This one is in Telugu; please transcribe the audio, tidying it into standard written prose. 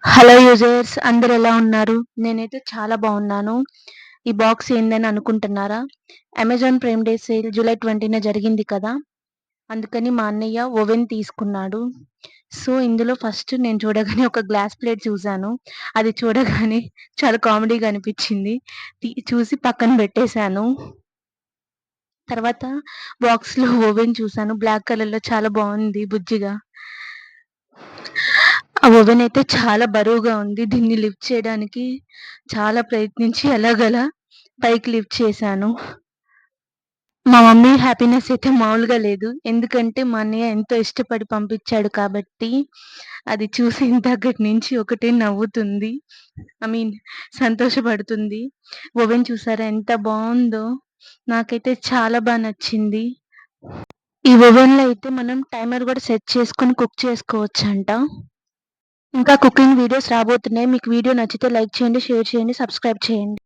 హలో యూజర్స్ అందరూ ఎలా ఉన్నారు? నేనైతే చాలా బాగున్నాను. ఈ బాక్స్ ఏందని అనుకుంటున్నారా? Amazon prime day sale July 20న జరిగింది కదా! అందుకని మా అన్నయ్య ఓవెన్ తీసుకున్నాడు. సో, ఇందులో ఫస్ట్ నేను చూడగానే ఒక గ్లాస్ ప్లేట్ చూసాను. అది చూడగానే చాలా కామెడీగా అనిపించింది. చూసి పక్కన పెట్టేసాను. తర్వాత బాక్స్‌లో ఓవెన్ చూసాను. బ్లాక్ కలర్‌లో చాలా బావుంది బుజ్జిగా. ఆ ఓవెన్ అయితే చాలా బరువుగా ఉంది. దీన్ని లిఫ్ట్ చేయడానికి చాలా ప్రయత్నించి ఎలాగోలా పైకి లిఫ్ట్ చేశాను. మా మమ్మీ హ్యాపీనెస్ అయితే మామూలుగా లేదు. ఎందుకంటే మా అన్నయ్య ఎంతో ఇష్టపడి పంపించాడు కాబట్టి, అది చూసిన దగ్గర నుంచి ఒకటే నవ్వుతుంది. I mean సంతోషపడుతుంది. ఓవెన్ చూసారా ఎంత బావుందో! నాకైతే చాలా నచ్చింది. ఈ ఓవెన్‌లో అయితే మనం టైమర్ గూడా సెట్ చేసుకొని కుక్ చేసుకోవచ్చంట. ఇంకా కుకింగ్ వీడియోస్ రాబోతున్నాయి. మీకు వీడియో నచ్చితే లైక్ చేయండి, షేర్ చేయండి, సబ్స్క్రైబ్ చేయండి.